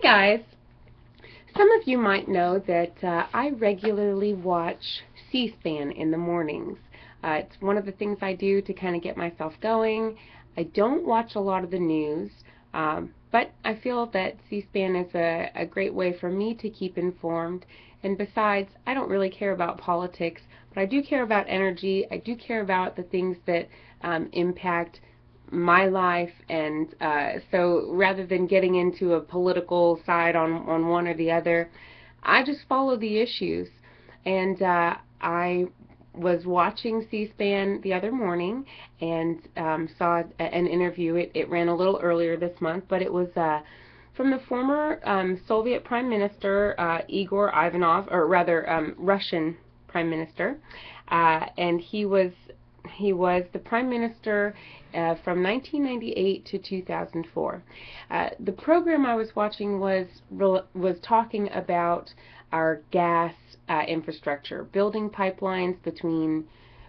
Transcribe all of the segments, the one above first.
Hi guys! Some of you might know that I regularly watch C-SPAN in the mornings. It's one of the things I do to kind of get myself going. I don't watch a lot of the news, but I feel that C-SPAN is a great way for me to keep informed. And besides, I don't really care about politics, but I do care about energy. I do care about the things that impact my life, and so rather than getting into a political side on one or the other, I just follow the issues. And I was watching C-SPAN the other morning and saw an interview. It ran a little earlier this month, but it was from the former Soviet Prime Minister Igor Ivanov, or rather Russian Prime Minister, and he was the Prime Minister from 1998 to 2004. The program I was watching was talking about our gas infrastructure, building pipelines between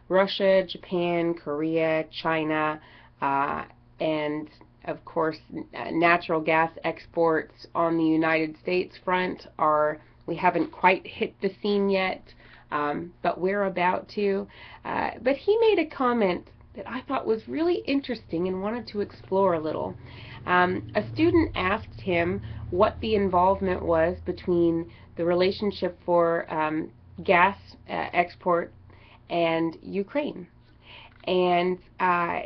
Russia, Japan, Korea, China, and of course natural gas exports on the United States front we haven't quite hit the scene yet. But we're about to. But he made a comment that I thought was really interesting and wanted to explore a little. A student asked him what the involvement was between the relationship for gas export and Ukraine. And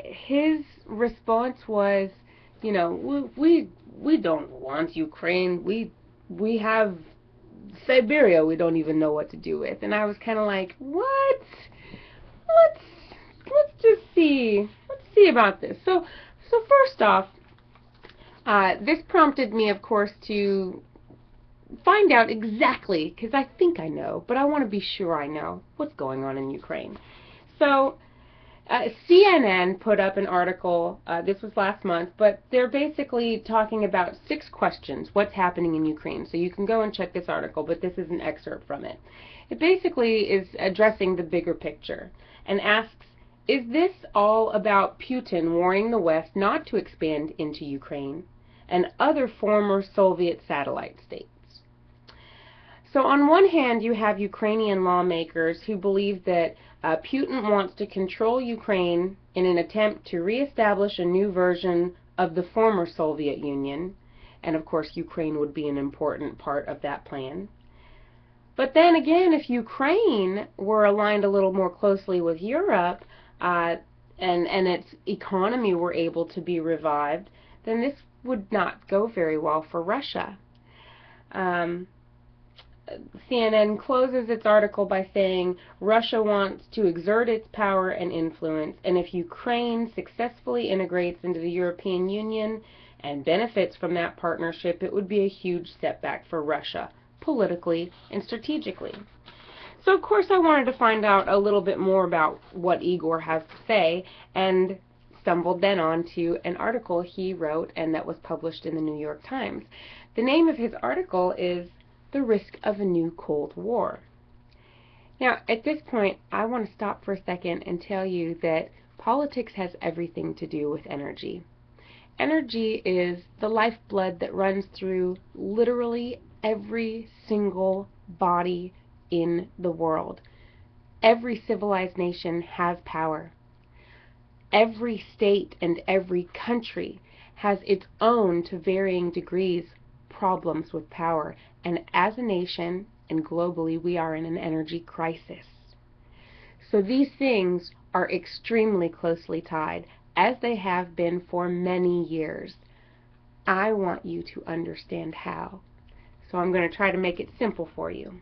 his response was, you know, we don't want Ukraine. We have Siberia we don't even know what to do with. And I was kind of like, what? Let's just see. Let's see about this. So first off, this prompted me, of course, to find out exactly, because I think I know, but I want to be sure I know what's going on in Ukraine. So CNN put up an article, this was last month, but they're basically talking about 6 questions, what's happening in Ukraine. So you can go and check this article, but this is an excerpt from it. It basically is addressing the bigger picture and asks, is this all about Putin warning the West not to expand into Ukraine and other former Soviet satellite states? So on one hand, you have Ukrainian lawmakers who believe that Putin wants to control Ukraine in an attempt to reestablish a new version of the former Soviet Union, and of course Ukraine would be an important part of that plan. But then again, if Ukraine were aligned a little more closely with Europe, and its economy were able to be revived, then this would not go very well for Russia. CNN closes its article by saying Russia wants to exert its power and influence, and if Ukraine successfully integrates into the European Union and benefits from that partnership, it would be a huge setback for Russia, politically and strategically. So of course I wanted to find out a little bit more about what Igor has to say, and stumbled then onto an article he wrote and that was published in the New York Times. The name of his article is The Risk of a New Cold War. Now, at this point, I want to stop for a second and tell you that politics has everything to do with energy. Energy is the lifeblood that runs through literally every single body in the world. Every civilized nation has power. Every state and every country has its own, to varying degrees, problems with power, and as a nation and globally we are in an energy crisis. So these things are extremely closely tied, as they have been for many years. I want you to understand how. So I'm going to try to make it simple for you.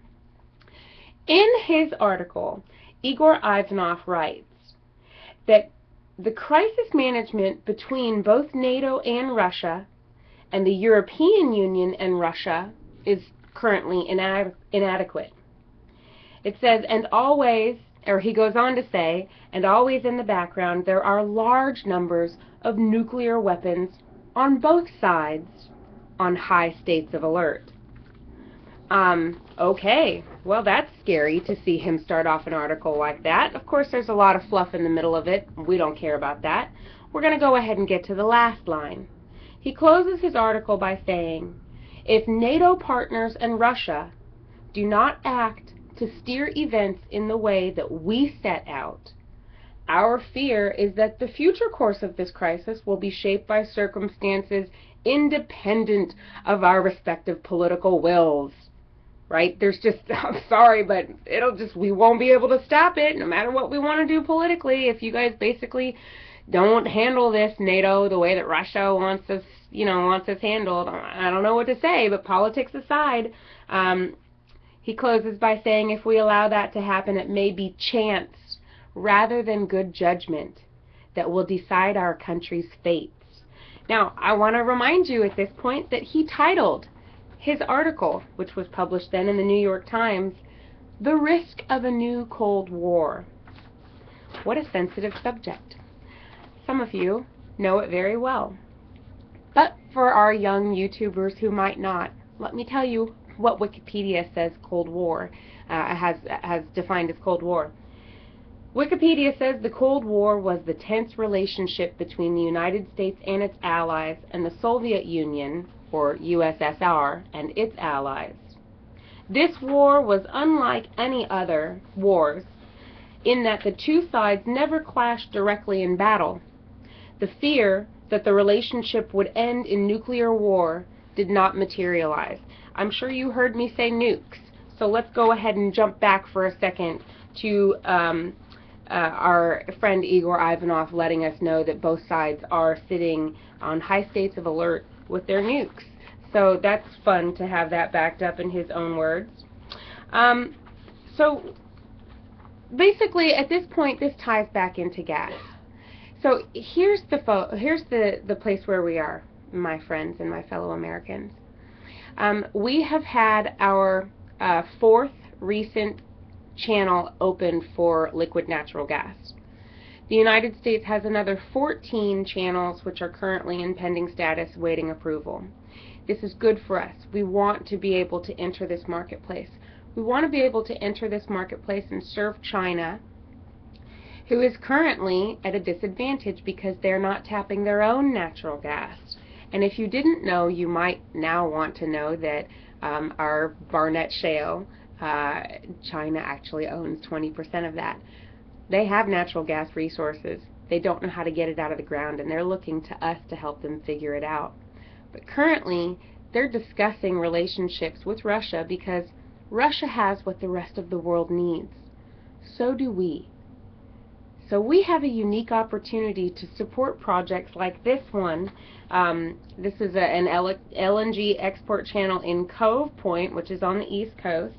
In his article, Igor Ivanov writes that the crisis management between both NATO and Russia and the European Union and Russia is currently inadequate. It says, and always, or he goes on to say, and always in the background there are large numbers of nuclear weapons on both sides on high states of alert. Okay, well that's scary to see him start off an article like that. Of course there's a lot of fluff in the middle of it. We don't care about that. We're going to go ahead and get to the last line. He closes his article by saying, If NATO partners and Russia do not act to steer events in the way that we set out, our fear is that the future course of this crisis will be shaped by circumstances independent of our respective political wills. Right? There's just, I'm sorry, but we won't be able to stop it no matter what we want to do politically if you guys basically don't handle this NATO the way that Russia wants us, wants us handled. I don't know what to say, but politics aside, he closes by saying, if we allow that to happen, it may be chance rather than good judgment that will decide our country's fates. Now, I want to remind you at this point that he titled his article, which was published then in the New York Times, "The Risk of a New Cold War." What a sensitive subject. Some of you know it very well. But for our young YouTubers who might not, let me tell you what Wikipedia says Cold War has defined as Cold War. Wikipedia says the Cold War was the tense relationship between the United States and its allies and the Soviet Union, or USSR, and its allies. This war was unlike any other wars in that the two sides never clashed directly in battle. The fear that the relationship would end in nuclear war did not materialize. I'm sure you heard me say nukes, so let's go ahead and jump back for a second to our friend Igor Ivanov letting us know that both sides are sitting on high states of alert with their nukes. So that's fun to have that backed up in his own words. So basically, at this point, this ties back into gas. So here's the place where we are, my friends and my fellow Americans. We have had our fourth recent channel opened for liquid natural gas. The United States has another 14 channels which are currently in pending status waiting approval. This is good for us. We want to be able to enter this marketplace. We want to be able to enter this marketplace and serve China, who is currently at a disadvantage because they're not tapping their own natural gas. And if you didn't know, you might now want to know that our Barnett Shale, China actually owns 20% of that. They have natural gas resources. They don't know how to get it out of the ground, and they're looking to us to help them figure it out. But currently, they're discussing relationships with Russia because Russia has what the rest of the world needs. So do we. So we have a unique opportunity to support projects like this one. This is an LNG Export Channel in Cove Point, which is on the East Coast.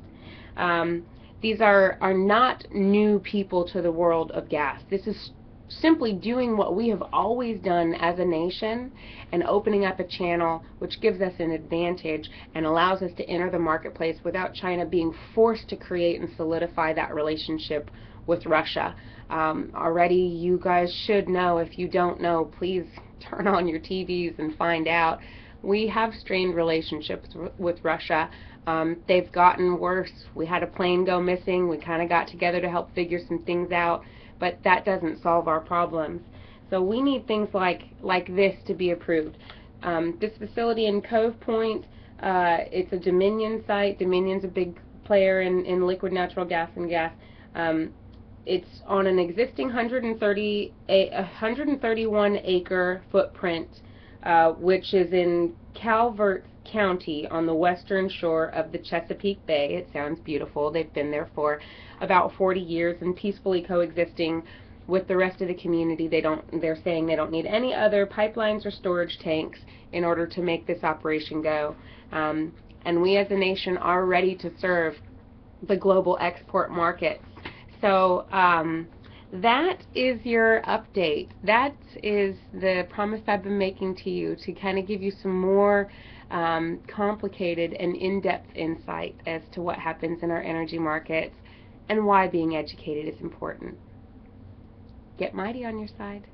These are not new people to the world of gas. This is simply doing what we have always done as a nation and opening up a channel which gives us an advantage and allows us to enter the marketplace without China being forced to create and solidify that relationship with Russia. Already you guys should know. If you don't know, please turn on your TVs and find out. We have strained relationships with Russia. They've gotten worse. We had a plane go missing. We kind of got together to help figure some things out, but that doesn't solve our problems. So we need things like this to be approved. This facility in Cove Point, it's a Dominion site. Dominion's a big player in liquid natural gas and gas. It's on an existing 131 acre footprint, which is in Calvert County on the western shore of the Chesapeake Bay. It sounds beautiful. They've been there for about 40 years and peacefully coexisting with the rest of the community. They're saying they don't need any other pipelines or storage tanks in order to make this operation go. And we as a nation are ready to serve the global export markets. So that is your update. That is the promise I've been making to you, to kind of give you some more complicated and in-depth insight as to what happens in our energy markets and why being educated is important. Get mighty on your side.